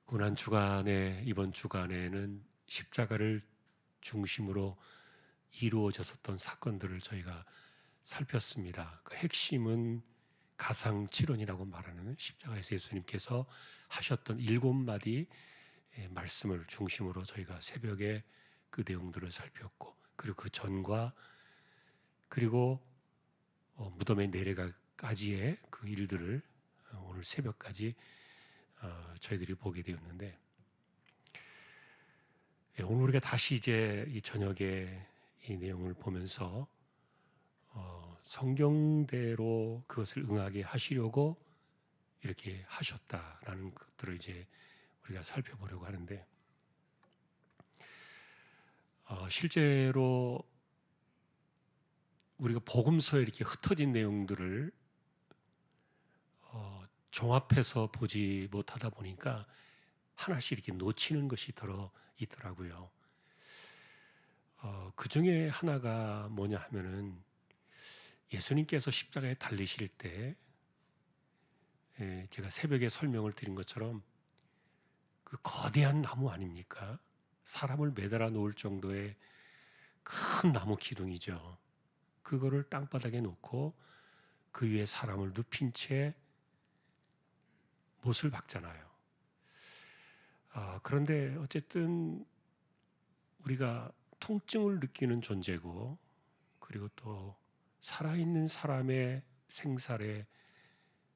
고난 주간에 이번 주간에는 십자가를 중심으로 이루어졌었던 사건들을 저희가 살폈습니다. 그 핵심은 가상칠언이라고 말하는 십자가에서 예수님께서 하셨던 7마디 말씀을 중심으로 저희가 새벽에 그 내용들을 살폈고, 그리고 그 전과 그리고 무덤에 내려가까지의 그 일들을 오늘 새벽까지 저희들이 보게 되었는데, 오늘 우리가 다시 이제 이 저녁에 이 내용을 보면서 성경대로 그것을 응하게 하시려고 이렇게 하셨다라는 것들을 이제 우리가 살펴보려고 하는데, 실제로 우리가 복음서에 이렇게 흩어진 내용들을 종합해서 보지 못하다 보니까 하나씩 이렇게 놓치는 것이 들어 있더라고요. 그 중에 하나가 뭐냐 하면은 예수님께서 십자가에 달리실 때 제가 새벽에 설명을 드린 것처럼 그 거대한 나무 아닙니까? 사람을 매달아 놓을 정도의 큰 나무 기둥이죠. 그거를 땅바닥에 놓고 그 위에 사람을 눕힌 채 못을 박잖아요. 그런데 어쨌든 우리가 통증을 느끼는 존재고, 그리고 또 살아있는 사람의 생살에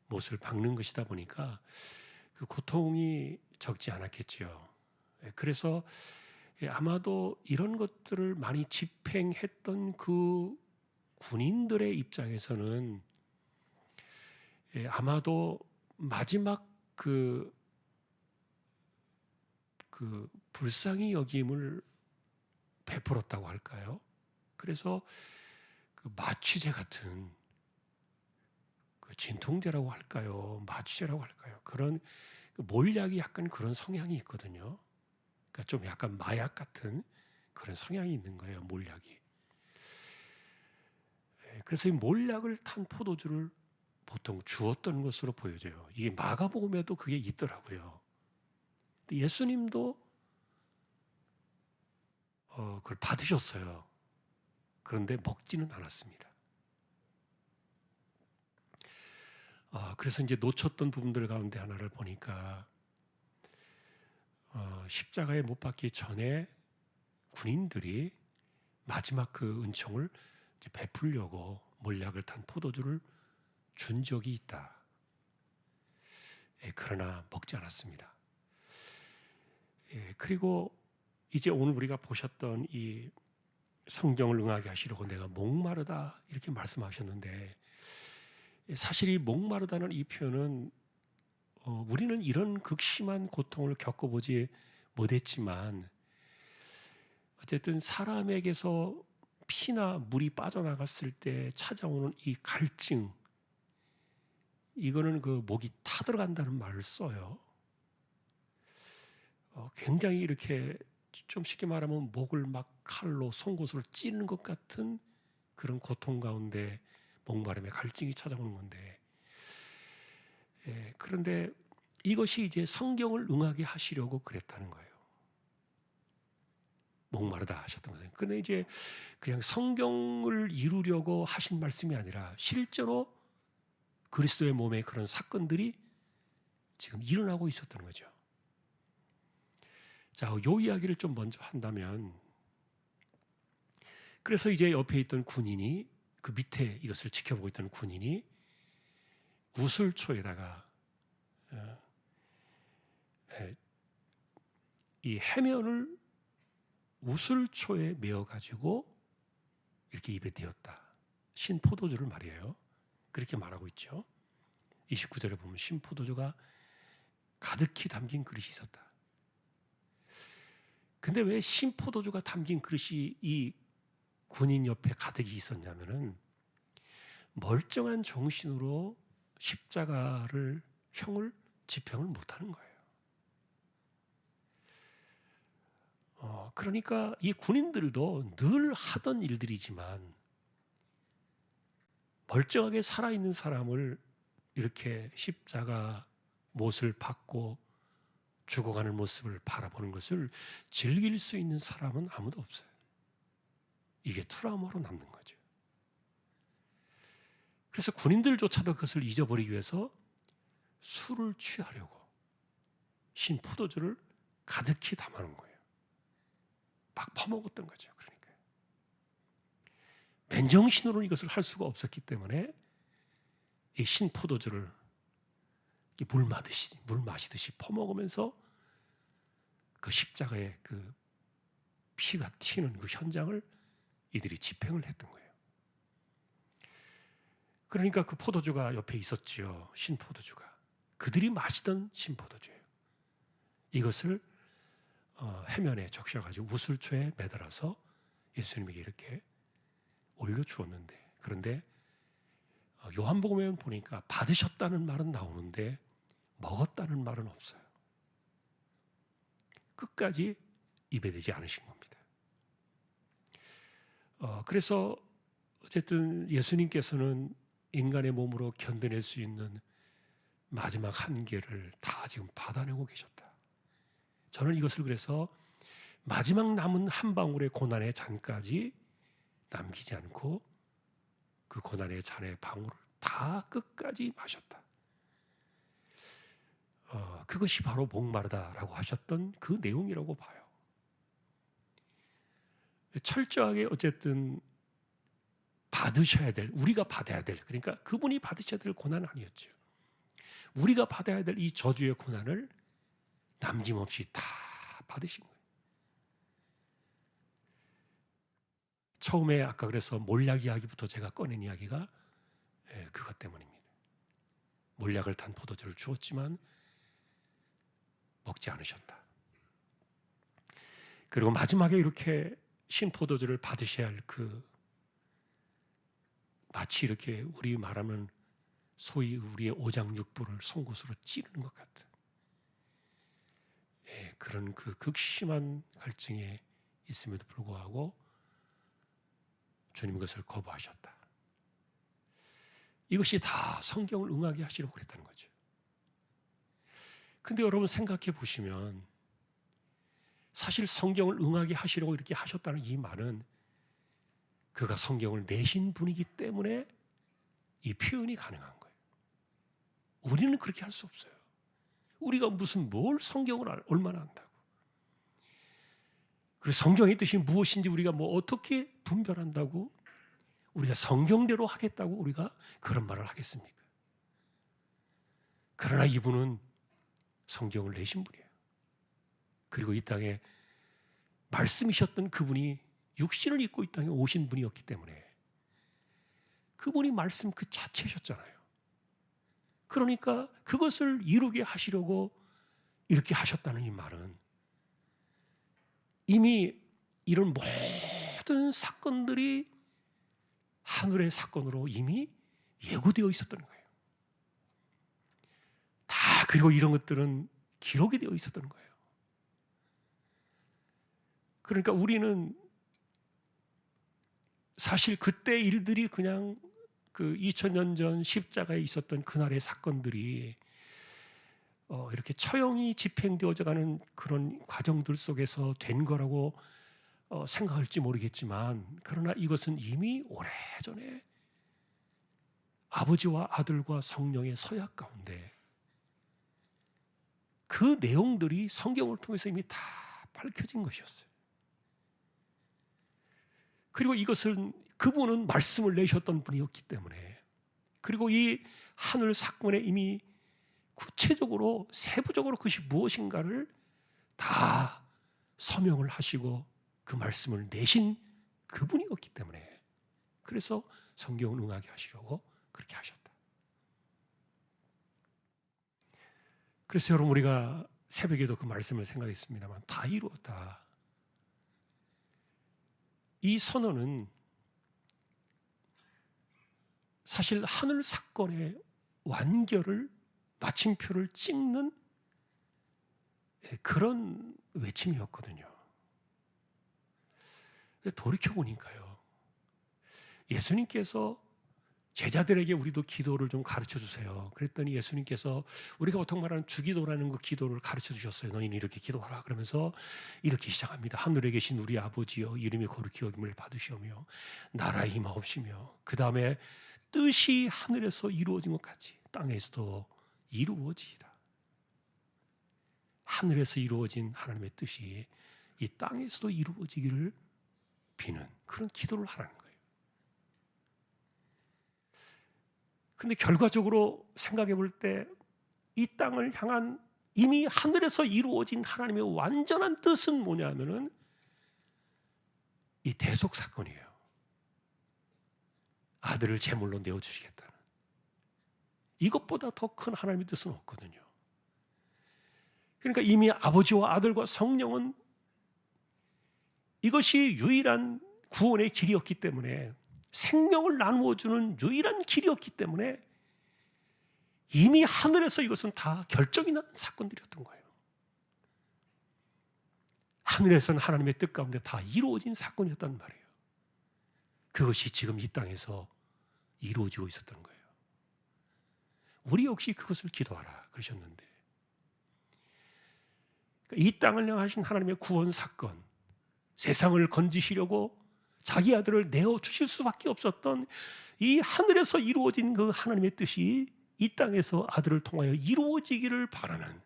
못을 박는 것이다 보니까 그 고통이 적지 않았겠지요. 그래서 아마도 이런 것들을 많이 집행했던 그 군인들의 입장에서는 아마도 마지막 그 불쌍히 여김을 베풀었다고 할까요? 그래서 그 마취제 같은 그 진통제라고 할까요? 마취제라고 할까요? 그런 그 몰약이 약간 그런 성향이 있거든요. 그러니까 좀 약간 마약 같은 그런 성향이 있는 거예요, 몰약이. 그래서 이 몰약을 탄 포도주를 보통 주었던 것으로 보여져요. 이게 마가복음에도 그게 있더라고요. 근데 예수님도 그걸 받으셨어요. 그런데 먹지는 않았습니다. 그래서 이제 놓쳤던 부분들 가운데 하나를 보니까 십자가에 못 박기 전에 군인들이 마지막 그 은총을 이제 베풀려고 몰약을 탄 포도주를 준 적이 있다. 그러나 먹지 않았습니다. 그리고 이제 오늘 우리가 보셨던 이 성경을 응하게 하시려고 내가 목마르다 이렇게 말씀하셨는데, 사실 이 목마르다는 이 표현은 우리는 이런 극심한 고통을 겪어보지 못했지만 어쨌든 사람에게서 피나 물이 빠져나갔을 때 찾아오는 이 갈증, 이거는 그 목이 타들어간다는 말을 써요. 굉장히 이렇게 좀 쉽게 말하면 목을 막 칼로 송곳으로 찌르는 것 같은 그런 고통 가운데 목마름의 갈증이 찾아오는 건데, 그런데 이것이 이제 성경을 응하게 하시려고 그랬다는 거예요. 목마르다 하셨던 거예요. 근데 이제 그냥 성경을 이루려고 하신 말씀이 아니라 실제로 그리스도의 몸에 그런 사건들이 지금 일어나고 있었던 거죠. 자, 요 이야기를 좀 먼저 한다면, 그래서 이제 옆에 있던 군인이, 그 밑에 이것을 지켜보고 있던 군인이 우슬초에다가 이 해면을 우슬초에 메어가지고 이렇게 입에 대었다. 신포도주를 말이에요. 그렇게 말하고 있죠. 29절에 보면 신포도주가 가득히 담긴 그릇이 있었다. 근데 왜 신포도주가 담긴 그릇이 이 군인 옆에 가득히 있었냐면은 멀쩡한 정신으로 십자가를 형을 집행을 못하는 거예요. 그러니까 이 군인들도 늘 하던 일들이지만 멀쩡하게 살아있는 사람을 이렇게 십자가 못을 박고 죽어가는 모습을 바라보는 것을 즐길 수 있는 사람은 아무도 없어요. 이게 트라우마로 남는 거죠. 그래서 군인들조차도 그것을 잊어버리기 위해서 술을 취하려고 신 포도주를 가득히 담아놓은 거예요. 막 퍼먹었던 거죠. 그러니까 맨정신으로는 이것을 할 수가 없었기 때문에 이 신 포도주를 물 마시듯이 퍼먹으면서 그 십자가의 그 피가 튀는 그 현장을 이들이 집행을 했던 거예요. 그러니까 그 포도주가 옆에 있었지요. 신 포도주가. 그들이 마시던 신 포도주예요. 이것을 해면에 적셔가지고 우슬초에 매달아서 예수님에게 이렇게 올려주었는데, 그런데 요한복음에 보니까 받으셨다는 말은 나오는데 먹었다는 말은 없어요. 끝까지 입에 대지 않으신 겁니다. 그래서 어쨌든 예수님께서는 인간의 몸으로 견뎌낼 수 있는 마지막 한계를 다 지금 받아내고 계셨다. 저는 이것을 그래서 마지막 남은 한 방울의 고난의 잔까지 남기지 않고 그 고난의 잔의 방울을 다 끝까지 마셨다. 그것이 바로 목마르다라고 하셨던 그 내용이라고 봐요. 철저하게 어쨌든 받으셔야 될, 우리가 받아야 될, 그러니까 그분이 받으셔야 될 고난은 아니었죠. 우리가 받아야 될 이 저주의 고난을 남김없이 다 받으신 거예요. 처음에 아까 그래서 몰약 이야기부터 제가 꺼낸 이야기가 그것 때문입니다. 몰약을 탄 포도주를 주었지만 먹지 않으셨다. 그리고 마지막에 이렇게 신포도주를 받으셔야 할 마치 이렇게 우리 말하면 소위 우리의 오장육부를 송곳으로 찌르는 것 같은 그런 그 극심한 갈증에 있음에도 불구하고 주님 그것을 거부하셨다. 이것이 다 성경을 응하게 하시려고 그랬다는 거죠. 근데 여러분 생각해 보시면 사실 성경을 응하게 하시려고 이렇게 하셨다는 이 말은 그가 성경을 내신 분이기 때문에 이 표현이 가능한 거예요. 우리는 그렇게 할 수 없어요. 우리가 무슨 뭘 성경을 얼마나 안다고. 그리고 성경의 뜻이 무엇인지 우리가 뭐 어떻게 분별한다고 우리가 성경대로 하겠다고 우리가 그런 말을 하겠습니까? 그러나 이분은 성경을 내신 분이에요. 그리고 이 땅에 말씀이셨던 그분이 육신을 입고 이 땅에 오신 분이었기 때문에 그분이 말씀 그 자체셨잖아요. 그러니까 그것을 이루게 하시려고 이렇게 하셨다는 이 말은 이미 이런 모든 사건들이 하늘의 사건으로 이미 예고되어 있었던 거예요. 다 그리고 이런 것들은 기록이 되어 있었던 거예요. 그러니까 우리는 사실 그때 일들이 그냥 그 2000년 전 십자가에 있었던 그날의 사건들이 이렇게 처형이 집행되어져 가는 그런 과정들 속에서 된 거라고 생각할지 모르겠지만 그러나 이것은 이미 오래전에 아버지와 아들과 성령의 서약 가운데 그 내용들이 성경을 통해서 이미 다 밝혀진 것이었어요. 그리고 이것은 그분은 말씀을 내셨던 분이었기 때문에 그리고 이 하늘 사건에 이미 구체적으로 세부적으로 그것이 무엇인가를 다 서명을 하시고 그 말씀을 내신 그분이었기 때문에 그래서 성경을 응하게 하시려고 그렇게 하셨다. 그래서 여러분 우리가 새벽에도 그 말씀을 생각했습니다만 다 이루었다. 이 선언은 사실 하늘 사건의 완결을 마침표를 찍는 그런 외침이었거든요. 돌이켜보니까요. 예수님께서 제자들에게 우리도 기도를 좀 가르쳐 주세요. 그랬더니 예수님께서 우리가 보통 말하는 주기도라는 그 기도를 가르쳐 주셨어요. 너희는 이렇게 기도하라. 그러면서 이렇게 시작합니다. 하늘에 계신 우리 아버지여, 이름이 거룩히 여김을 받으시오며 나라에 임하옵시며, 그 다음에 뜻이 하늘에서 이루어진 것 같이 땅에서도 이루어지이다. 하늘에서 이루어진 하나님의 뜻이 이 땅에서도 이루어지기를 비는 그런 기도를 하라는 거예요. 근데 결과적으로 생각해 볼 때 이 땅을 향한 이미 하늘에서 이루어진 하나님의 완전한 뜻은 뭐냐면은 이 대속 사건이에요. 아들을 제물로 내어주시겠다는. 이것보다 더 큰 하나님의 뜻은 없거든요. 그러니까 이미 아버지와 아들과 성령은 이것이 유일한 구원의 길이었기 때문에, 생명을 나누어주는 유일한 길이었기 때문에 이미 하늘에서 이것은 다 결정이 난 사건들이었던 거예요. 하늘에서는 하나님의 뜻 가운데 다 이루어진 사건이었단 말이에요. 그것이 지금 이 땅에서 이루어지고 있었던 거예요. 우리 역시 그것을 기도하라 그러셨는데, 이 땅을 향하신 하나님의 구원 사건, 세상을 건지시려고 자기 아들을 내어주실 수밖에 없었던 이 하늘에서 이루어진 그 하나님의 뜻이 이 땅에서 아들을 통하여 이루어지기를 바라는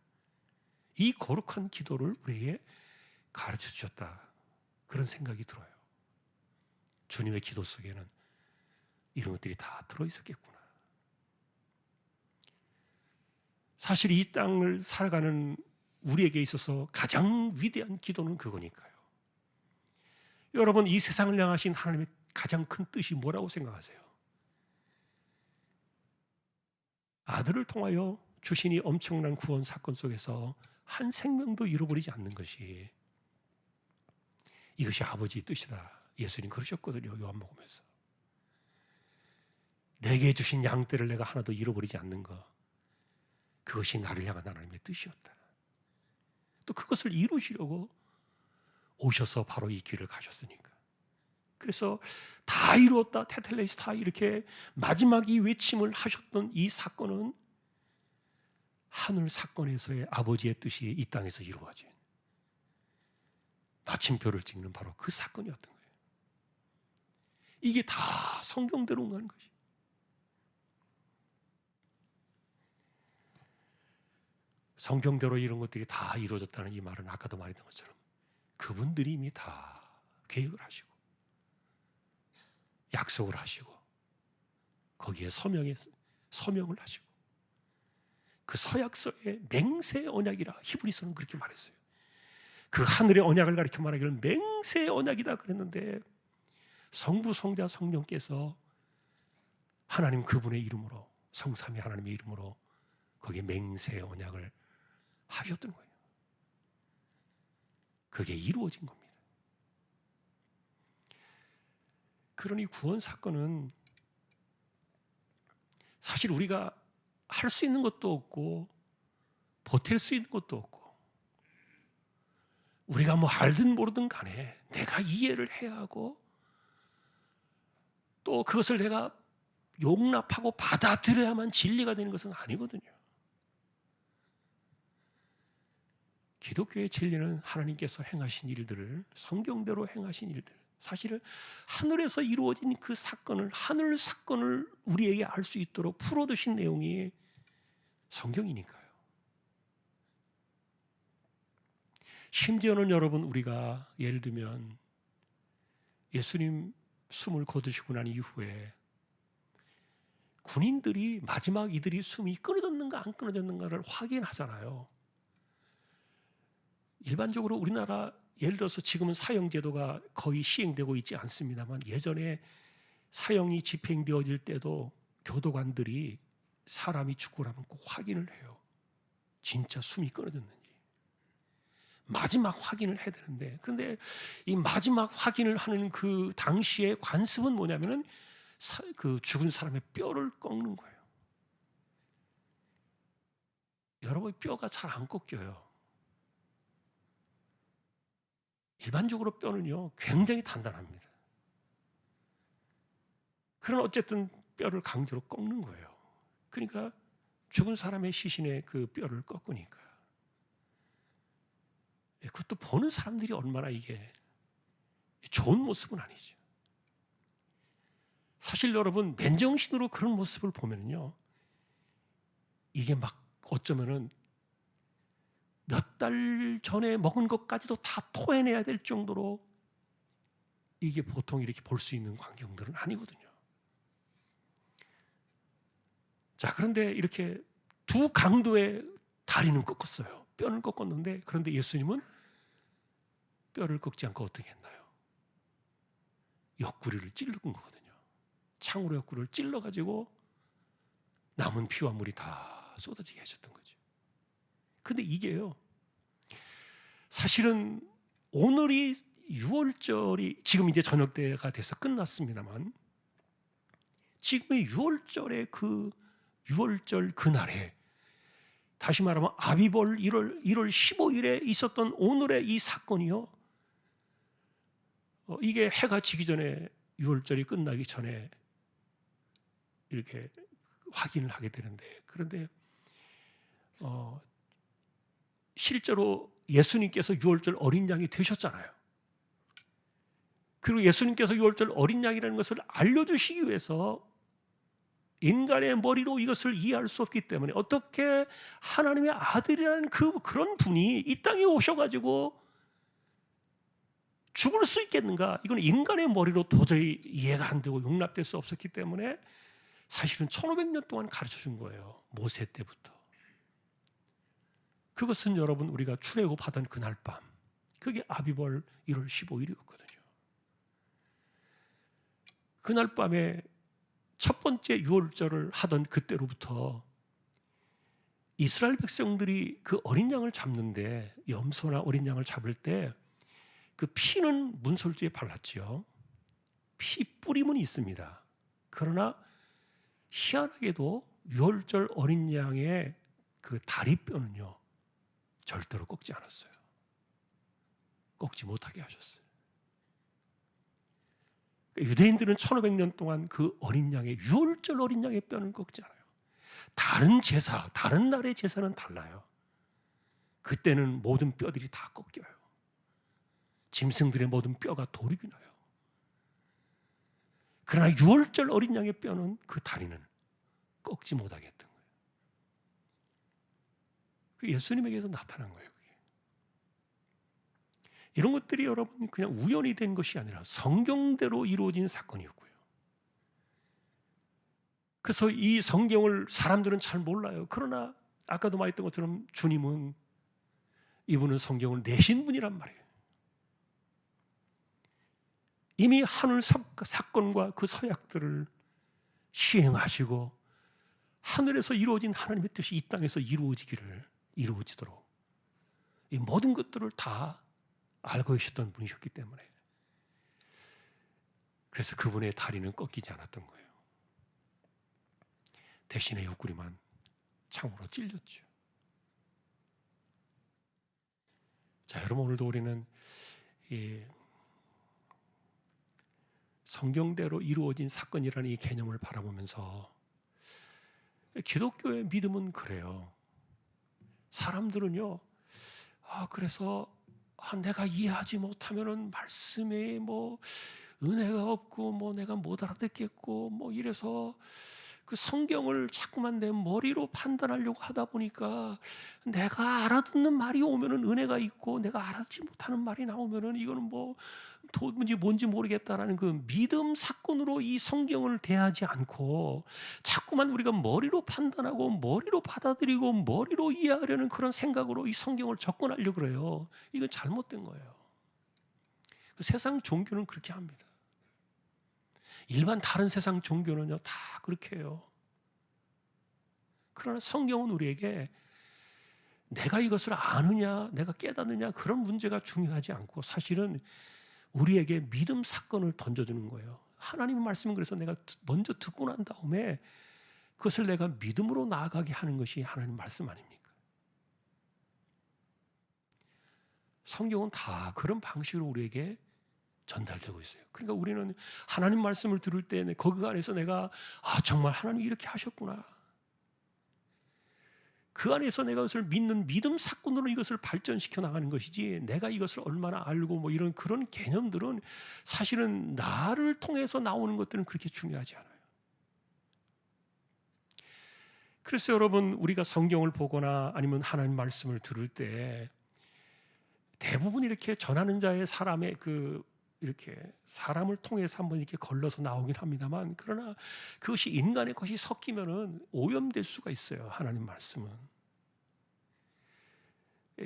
이 거룩한 기도를 우리에게 가르쳐 주셨다, 그런 생각이 들어요. 주님의 기도 속에는 이런 것들이 다 들어있었겠구나. 사실 이 땅을 살아가는 우리에게 있어서 가장 위대한 기도는 그거니까요. 여러분, 이 세상을 향하신 하나님의 가장 큰 뜻이 뭐라고 생각하세요? 아들을 통하여 주신 이 엄청난 구원 사건 속에서 한 생명도 잃어버리지 않는 것이, 이것이 아버지의 뜻이다. 예수님 그러셨거든요. 요한복음에서. 내게 주신 양떼를 내가 하나도 잃어버리지 않는 것, 그것이 나를 향한 하나님의 뜻이었다. 또 그것을 이루시려고 오셔서 바로 이 길을 가셨으니까. 그래서 다 이루었다, 테텔레스타, 이렇게 마지막 이 외침을 하셨던 이 사건은 하늘 사건에서의 아버지의 뜻이 이 땅에서 이루어진 마침표를 찍는 바로 그 사건이었던 거예요. 이게 다 성경대로 가는 것이. 성경대로 이런 것들이 다 이루어졌다는 이 말은 아까도 말했던 것처럼 그분들이 이미 다 계획을 하시고 약속을 하시고 거기에 서명을 하시고, 그 서약서에 맹세 언약이라 히브리서는 그렇게 말했어요. 그 하늘의 언약을 가리켜 말하기를 맹세 언약이다 그랬는데, 성부, 성자, 성령께서 하나님 그분의 이름으로, 성삼위 하나님의 이름으로 거기에 맹세 언약을 하셨던 거예요. 그게 이루어진 겁니다. 그러니 구원 사건은 사실 우리가 할 수 있는 것도 없고 보탤 수 있는 것도 없고, 우리가 뭐 알든 모르든 간에 내가 이해를 해야 하고 또 그것을 내가 용납하고 받아들여야만 진리가 되는 것은 아니거든요. 기독교의 진리는 하나님께서 행하신 일들을, 성경대로 행하신 일들, 사실은 하늘에서 이루어진 그 사건을, 하늘 사건을 우리에게 알 수 있도록 풀어두신 내용이 성경이니까요. 심지어는 여러분, 우리가 예를 들면 예수님 숨을 거두시고 난 이후에 군인들이 마지막 이들이 숨이 끊어졌는가 안 끊어졌는가를 확인하잖아요. 일반적으로 우리나라, 예를 들어서 지금은 사형제도가 거의 시행되고 있지 않습니다만, 예전에 사형이 집행되어질 때도 교도관들이 사람이 죽고 나면 꼭 확인을 해요. 진짜 숨이 끊어졌는지. 마지막 확인을 해야 되는데, 그런데 이 마지막 확인을 하는 그 당시의 관습은 뭐냐면은 그 죽은 사람의 뼈를 꺾는 거예요. 여러분, 뼈가 잘 안 꺾여요. 일반적으로 뼈는요 굉장히 단단합니다. 그러나 어쨌든 뼈를 강제로 꺾는 거예요. 그러니까 죽은 사람의 시신의 그 뼈를 꺾으니까. 그것도 보는 사람들이 얼마나 이게 좋은 모습은 아니죠. 사실 여러분, 맨정신으로 그런 모습을 보면요, 이게 막 어쩌면은 몇 달 전에 먹은 것까지도 다 토해내야 될 정도로 이게 보통 이렇게 볼 수 있는 광경들은 아니거든요. 자, 그런데 이렇게 두 강도의 다리는 꺾었어요. 뼈는 꺾었는데, 그런데 예수님은 뼈를 꺾지 않고 어떻게 했나요? 옆구리를 찔른 거거든요. 창으로 옆구리를 찔러가지고 남은 피와 물이 다 쏟아지게 하셨던 거죠. 근데 이게요, 사실은 오늘이 6월절이 지금 이제 저녁 때가 돼서 끝났습니다만, 지금의 6월절의 그 6월절 그날에, 다시 말하면 아비벌 1월 15일에 있었던 오늘의 이 사건이요, 이게 해가 지기 전에 6월절이 끝나기 전에 이렇게 확인을 하게 되는데, 그런데 실제로 예수님께서 6월절 어린 양이 되셨잖아요. 그리고 예수님께서 6월절 어린 양이라는 것을 알려주시기 위해서 인간의 머리로 이것을 이해할 수 없기 때문에 어떻게 하나님의 아들이라는 그런 분이 이 땅에 오셔가지고 죽을 수 있겠는가? 이건 인간의 머리로 도저히 이해가 안 되고 용납될 수 없었기 때문에 사실은 1500년 동안 가르쳐 준 거예요. 모세 때부터. 그것은 여러분, 우리가 출애굽하던 그날 밤, 그게 아비벌 1월 15일이었거든요. 그날 밤에 첫 번째 6월절을 하던 그때로부터 이스라엘 백성들이 그 어린 양을 잡는데, 염소나 어린 양을 잡을 때 그 피는 문설주에 발랐죠. 피 뿌림은 있습니다. 그러나 희한하게도 6월절 어린 양의 그 다리뼈는요, 절대로 꺾지 않았어요. 꺾지 못하게 하셨어요. 유대인들은 1500년 동안 그 어린 양의 6월절 어린 양의 뼈는 꺾지 않아요. 다른 제사, 다른 날의 제사는 달라요. 그때는 모든 뼈들이 다 꺾여요. 짐승들의 모든 뼈가 도륙이 나요. 그러나 6월절 어린 양의 뼈는, 그 다리는 꺾지 못하게 했던 거예요. 그 예수님에게서 나타난 거예요. 그게. 이런 것들이 여러분 그냥 우연이 된 것이 아니라 성경대로 이루어진 사건이었고요. 그래서 이 성경을 사람들은 잘 몰라요. 그러나 아까도 말했던 것처럼 주님은, 이분은 성경을 내신 분이란 말이에요. 이미 하늘 사건과 그 서약들을 시행하시고 하늘에서 이루어진 하나님의 뜻이 이 땅에서 이루어지도록 이 모든 것들을 다 알고 계셨던 분이셨기 때문에, 그래서 그분의 다리는 꺾이지 않았던 거예요. 대신에 옆구리만 창으로 찔렸죠. 자, 여러분, 오늘도 우리는 이 성경대로 이루어진 사건이라는 이 개념을 바라보면서, 기독교의 믿음은 그래요. 사람들은요, 그래서 내가 이해하지 못하면은 말씀에 뭐 은혜가 없고 뭐 내가 못 알아듣겠고 뭐 이래서 그 성경을 자꾸만 내 머리로 판단하려고 하다 보니까, 내가 알아듣는 말이 오면은 은혜가 있고 내가 알아듣지 못하는 말이 나오면은 이거는 뭐 도무지 뭔지 모르겠다라는 그 믿음 사건으로 이 성경을 대하지 않고, 자꾸만 우리가 머리로 판단하고 머리로 받아들이고 머리로 이해하려는 그런 생각으로 이 성경을 접근하려고 그래요. 이건 잘못된 거예요. 세상 종교는 그렇게 합니다. 일반 다른 세상 종교는요, 다 그렇게 해요. 그러나 성경은 우리에게 내가 이것을 아느냐, 내가 깨닫느냐, 그런 문제가 중요하지 않고, 사실은 우리에게 믿음 사건을 던져주는 거예요. 하나님의 말씀은 그래서 내가 먼저 듣고 난 다음에 그것을 내가 믿음으로 나아가게 하는 것이 하나님 말씀 아닙니까? 성경은 다 그런 방식으로 우리에게 전달되고 있어요. 그러니까 우리는 하나님 말씀을 들을 때 거기 안에서 내가 정말 하나님이 이렇게 하셨구나. 그 안에서 내가 그것을 믿는 믿음 사건으로 이것을 발전시켜 나가는 것이지, 내가 이것을 얼마나 알고 뭐 이런 그런 개념들은 사실은 나를 통해서 나오는 것들은 그렇게 중요하지 않아요. 그래서 여러분, 우리가 성경을 보거나 아니면 하나님 말씀을 들을 때 대부분 이렇게 전하는 자의 사람의 이렇게 사람을 통해서 한번 이렇게 걸러서 나오긴 합니다만, 그러나 그것이 인간의 것이 섞이면은 오염될 수가 있어요. 하나님 말씀은.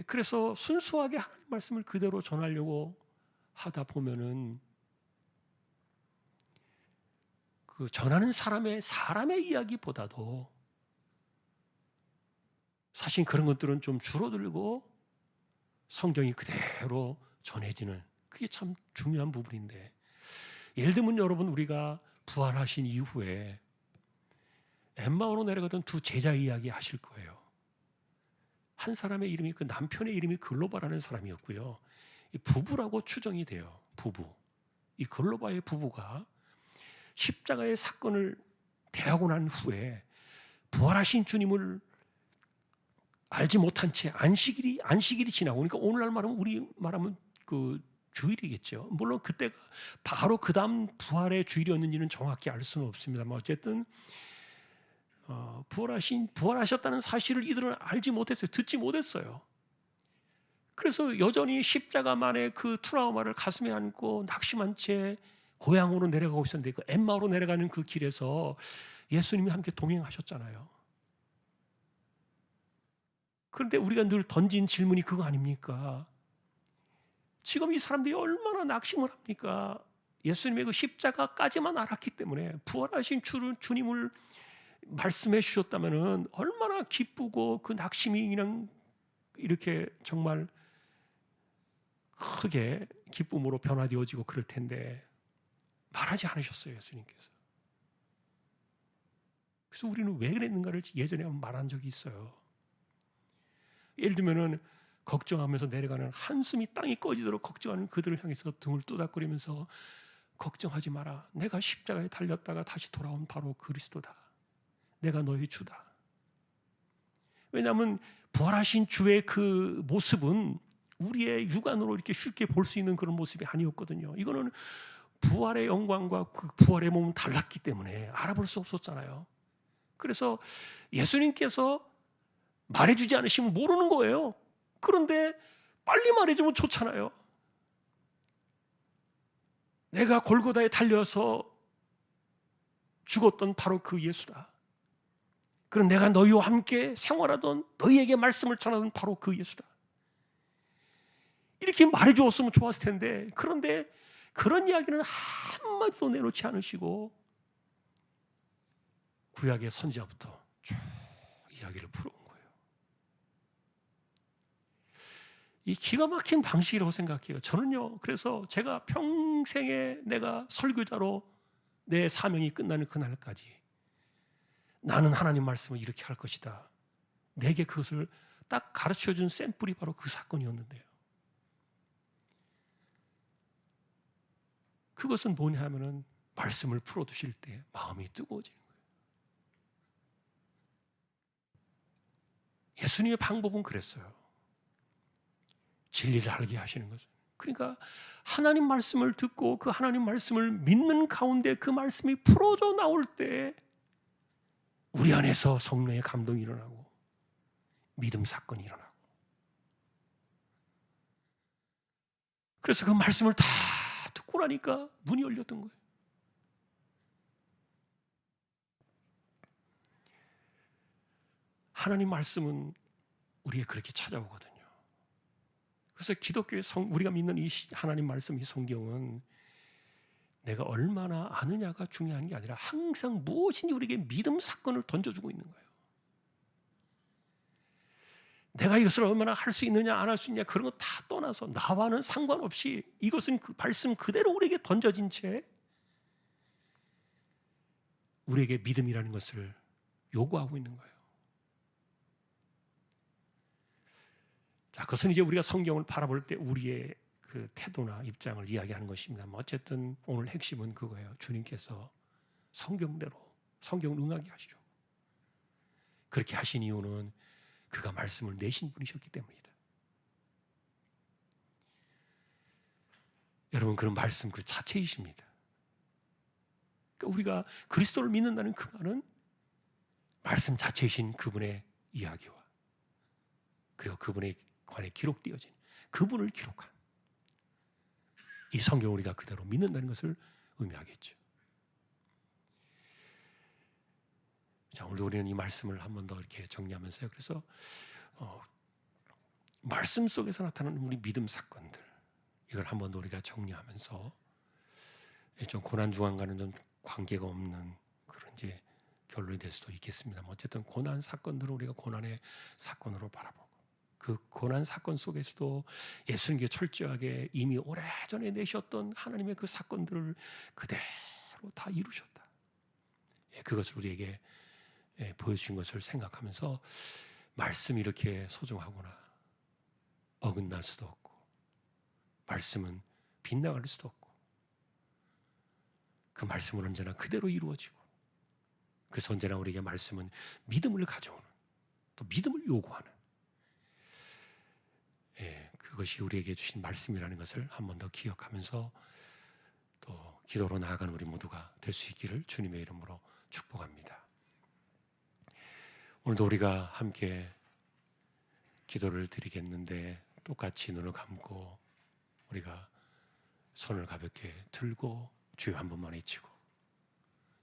그래서 순수하게 하나님 말씀을 그대로 전하려고 하다 보면은 그 전하는 사람의 이야기보다도 사실 그런 것들은 좀 줄어들고 성경이 그대로 전해지는, 그게 참 중요한 부분인데, 예를 들면 여러분, 우리가 부활하신 이후에 엠마오로 내려가던 두 제자 이야기 하실 거예요. 한 사람의 이름이, 그 남편의 이름이 글로바라는 사람이었고요. 이 부부라고 추정이 돼요. 부부. 이 글로바의 부부가 십자가의 사건을 대하고 난 후에 부활하신 주님을 알지 못한 채 안식일이 지나고, 그러니까 오늘날 말하면 우리 말하면 그 주일이겠죠. 물론 그때가 바로 그 다음 부활의 주일이었는지는 정확히 알 수는 없습니다만, 어쨌든 부활하셨다는 사실을 이들은 알지 못했어요. 듣지 못했어요. 그래서 여전히 십자가만의 그 트라우마를 가슴에 안고 낙심한 채 고향으로 내려가고 있었는데, 그 엠마오로 내려가는 그 길에서 예수님이 함께 동행하셨잖아요. 그런데 우리가 늘 던진 질문이 그거 아닙니까? 지금 이 사람들이 얼마나 낙심을 합니까? 예수님의 그 십자가까지만 알았기 때문에, 부활하신 주님을 말씀해 주셨다면 얼마나 기쁘고 그 낙심이 그냥 이렇게 정말 크게 기쁨으로 변화되어지고 그럴 텐데 말하지 않으셨어요, 예수님께서. 그래서 우리는 왜 그랬는가를 예전에 한번 말한 적이 있어요. 예를 들면은 걱정하면서 내려가는, 한숨이 땅이 꺼지도록 걱정하는 그들을 향해서 등을 또닥거리면서, 걱정하지 마라. 내가 십자가에 달렸다가 다시 돌아온 바로 그리스도다. 내가 너의 주다. 왜냐하면 부활하신 주의 그 모습은 우리의 육안으로 이렇게 쉽게 볼 수 있는 그런 모습이 아니었거든요. 이거는 부활의 영광과 그 부활의 몸은 달랐기 때문에 알아볼 수 없었잖아요. 그래서 예수님께서 말해주지 않으시면 모르는 거예요. 그런데 빨리 말해주면 좋잖아요. 내가 골고다에 달려서 죽었던 바로 그 예수다. 그럼 내가 너희와 함께 생활하던, 너희에게 말씀을 전하던 바로 그 예수다. 이렇게 말해주었으면 좋았을 텐데, 그런데 그런 이야기는 한마디도 내놓지 않으시고 구약의 선지자부터 쭉 이야기를 풀어온 거예요. 이 기가 막힌 방식이라고 생각해요. 저는요, 그래서 제가 평생에 내가 설교자로 내 사명이 끝나는 그날까지 나는 하나님 말씀을 이렇게 할 것이다, 내게 그것을 딱 가르쳐준 샘플이 바로 그 사건이었는데요. 그것은 뭐냐 하면은 말씀을 풀어두실 때 마음이 뜨거워지는 거예요. 예수님의 방법은 그랬어요. 진리를 알게 하시는 것은. 그러니까 하나님 말씀을 듣고 그 하나님 말씀을 믿는 가운데 그 말씀이 풀어져 나올 때 우리 안에서 성령의 감동이 일어나고 믿음 사건이 일어나고, 그래서 그 말씀을 다 듣고 나니까 문이 열렸던 거예요. 하나님 말씀은 우리에게 그렇게 찾아오거든요. 그래서 기독교의 우리가 믿는 이 하나님 말씀, 이 성경은 내가 얼마나 아느냐가 중요한 게 아니라 항상 무엇인지 우리에게 믿음 사건을 던져주고 있는 거예요. 내가 이것을 얼마나 할 수 있느냐 안 할 수 있느냐 그런 거 다 떠나서 나와는 상관없이 이것은 그 말씀 그대로 우리에게 던져진 채 우리에게 믿음이라는 것을 요구하고 있는 거예요. 자, 그것은 이제 우리가 성경을 바라볼 때 우리의 그 태도나 입장을 이야기하는 것입니다만 어쨌든 오늘 핵심은 그거예요. 주님께서 성경대로 성경을 응하게 하시죠. 그렇게 하신 이유는 그가 말씀을 내신 분이셨기 때문이다. 여러분, 그런 말씀 그 자체이십니다. 그러니까 우리가 그리스도를 믿는다는 그 말은 말씀 자체이신 그분의 이야기와 그리고 그분에 관해 기록되어진 그분을 기록한 이 성경을 우리가 그대로 믿는다는 것을 의미하겠죠. 자, 오늘도 우리는 이 말씀을 한 번 더 이렇게 정리하면서요. 그래서 말씀 속에서 나타나는 우리 믿음 사건들, 이걸 한 번 더 우리가 정리하면서 좀 고난 중앙과는 좀 관계가 없는 그런 이제 결론이 될 수도 있겠습니다만 어쨌든 고난 사건들을 우리가 고난의 사건으로 바라보고 그 고난 사건 속에서도 예수님께 철저하게 이미 오래전에 내셨던 하나님의 그 사건들을 그대로 다 이루셨다. 그것을 우리에게 보여주신 것을 생각하면서 말씀이 이렇게 소중하구나. 어긋날 수도 없고 말씀은 빗나갈 수도 없고 그 말씀은 언제나 그대로 이루어지고 그래서 언제나 우리에게 말씀은 믿음을 가져오는 또 믿음을 요구하는 그것이 우리에게 주신 말씀이라는 것을 한 번 더 기억하면서 또 기도로 나아가는 우리 모두가 될 수 있기를 주님의 이름으로 축복합니다. 오늘도 우리가 함께 기도를 드리겠는데 똑같이 눈을 감고 우리가 손을 가볍게 들고 주여 한 번만 외치고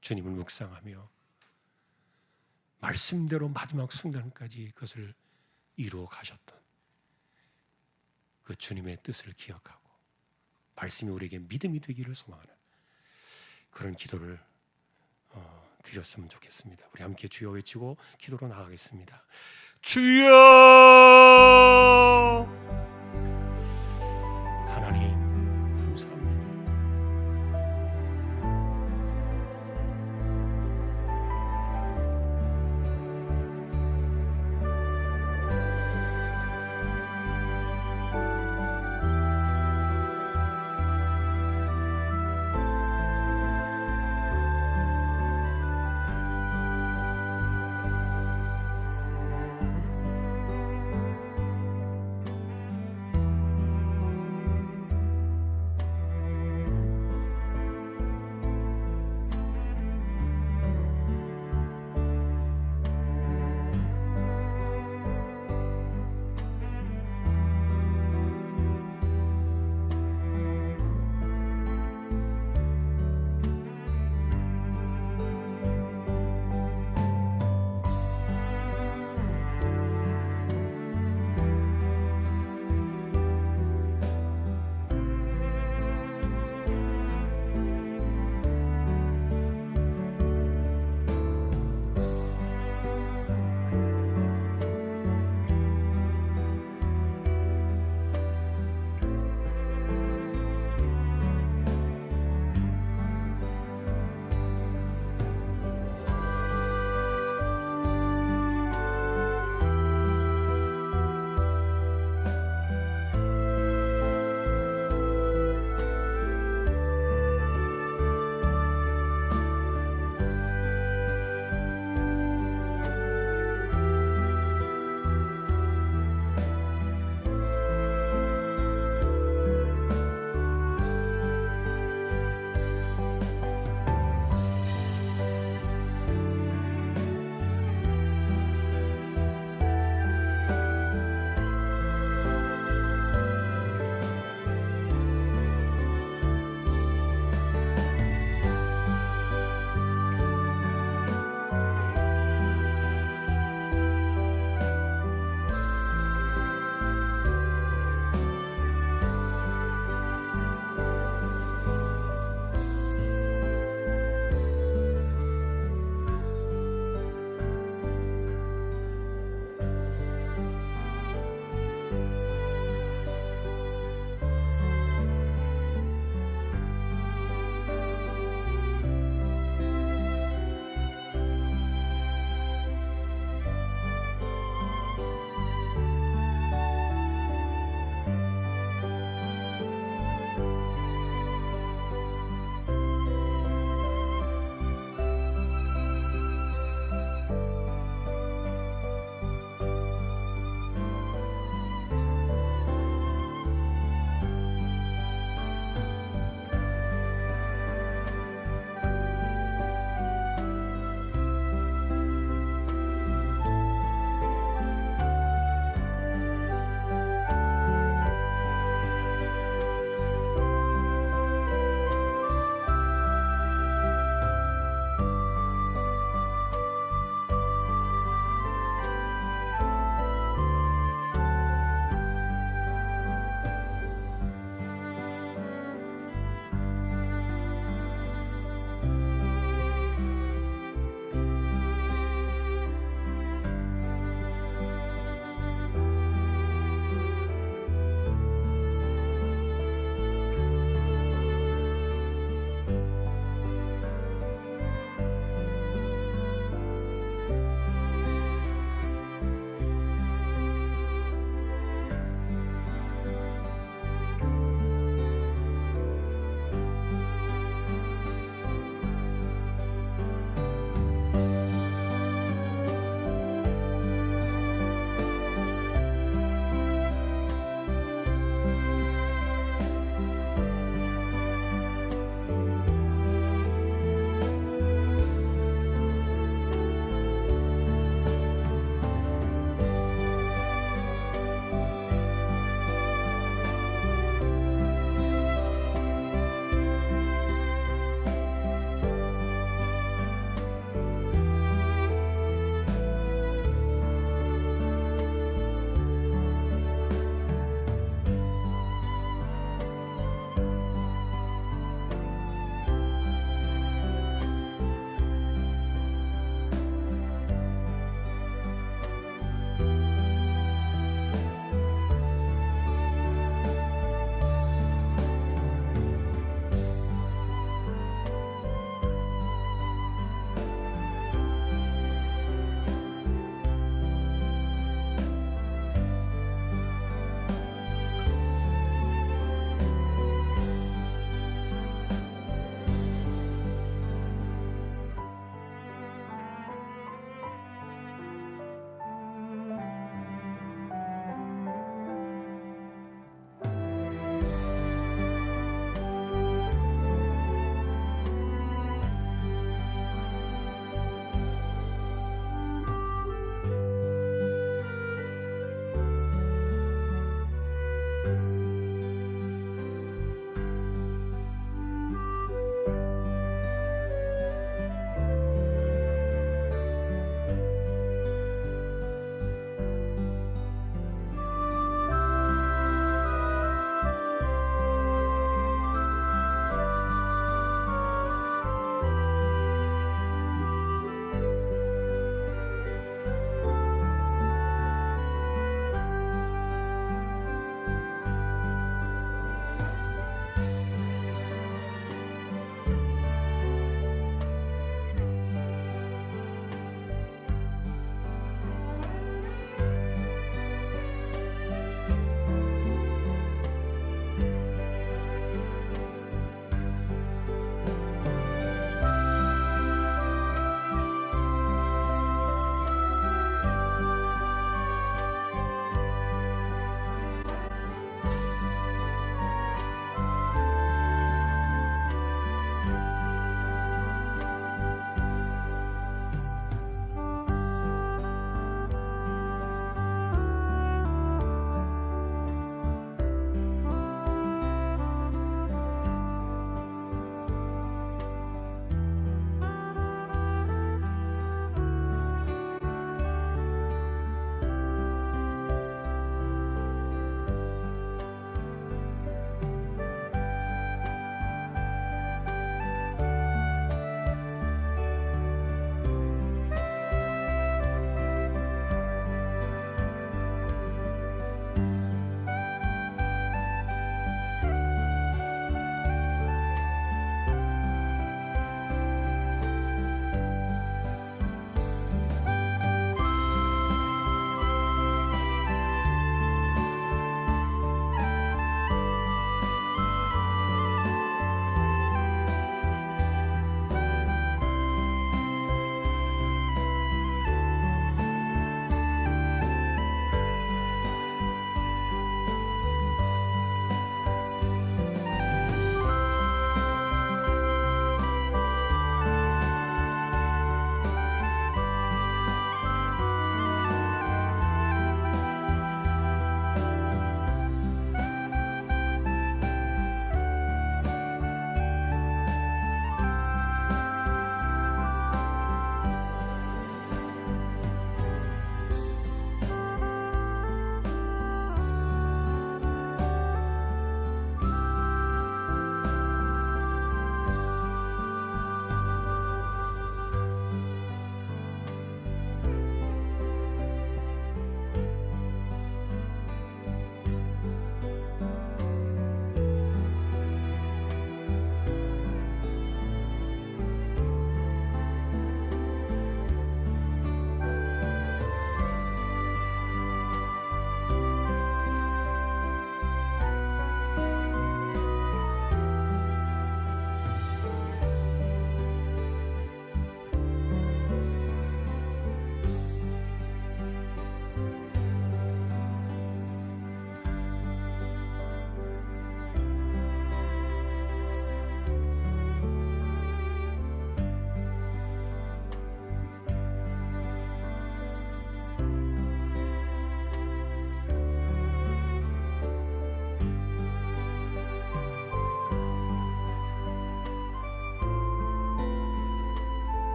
주님을 묵상하며 말씀대로 마지막 순간까지 그것을 이루어 가셨던 그 주님의 뜻을 기억하고 말씀이 우리에게 믿음이 되기를 소망하는 그런 기도를 드렸으면 좋겠습니다. 우리 함께 주여 외치고 기도로 나가겠습니다. 주여! 하나님 감사합니다.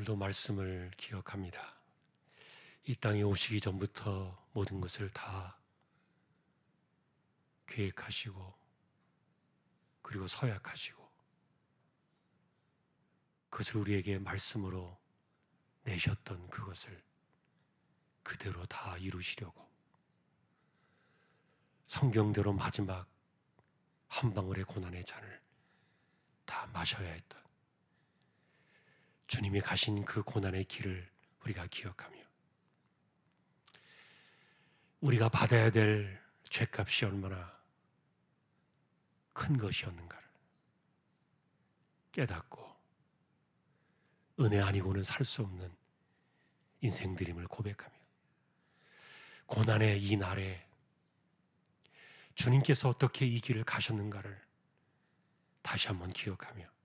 오늘도 말씀을 기억합니다. 이 땅에 오시기 전부터 모든 것을 다 계획하시고 그리고 서약하시고 그것을 우리에게 말씀으로 내셨던 그것을 그대로 다 이루시려고 성경대로 마지막 한 방울의 고난의 잔을 다 마셔야 했던 주님이 가신 그 고난의 길을 우리가 기억하며 우리가 받아야 될 죄값이 얼마나 큰 것이었는가를 깨닫고 은혜 아니고는 살 수 없는 인생들임을 고백하며 고난의 이 날에 주님께서 어떻게 이 길을 가셨는가를 다시 한번 기억하며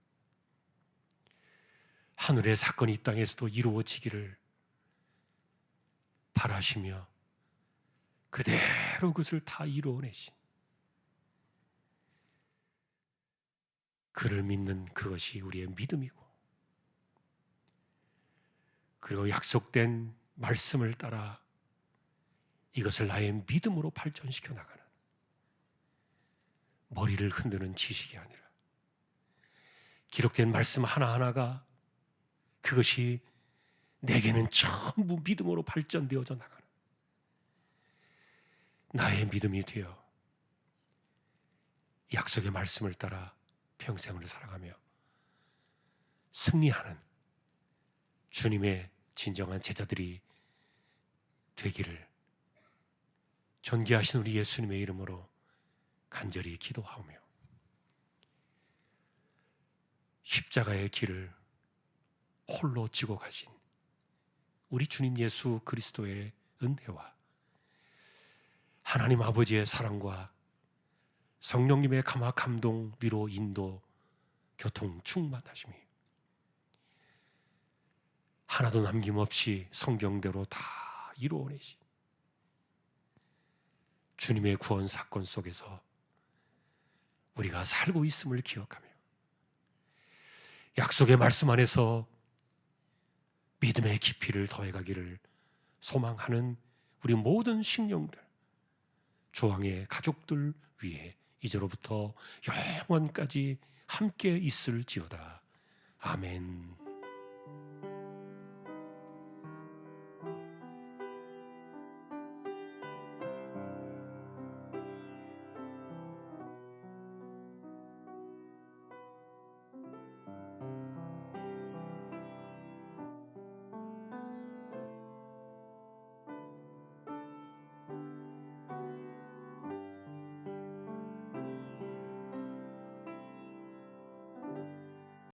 하늘의 사건이 이 땅에서도 이루어지기를 바라시며 그대로 그것을 다 이루어내신 그를 믿는 그것이 우리의 믿음이고 그리고 약속된 말씀을 따라 이것을 나의 믿음으로 발전시켜 나가는 머리를 흔드는 지식이 아니라 기록된 말씀 하나하나가 그것이 내게는 전부 믿음으로 발전되어져 나가는 나의 믿음이 되어 약속의 말씀을 따라 평생을 살아가며 승리하는 주님의 진정한 제자들이 되기를 존귀하신 우리 예수님의 이름으로 간절히 기도하오며 십자가의 길을 홀로 지고 가신 우리 주님 예수 그리스도의 은혜와 하나님 아버지의 사랑과 성령님의 감화 감동 위로 인도 교통 충만하심이 하나도 남김없이 성경대로 다 이루어내신 주님의 구원 사건 속에서 우리가 살고 있음을 기억하며 약속의 말씀 안에서 믿음의 깊이를 더해가기를 소망하는 우리 모든 심령들 조항의 가족들 위해 이제로부터 영원까지 함께 있을지어다. 아멘.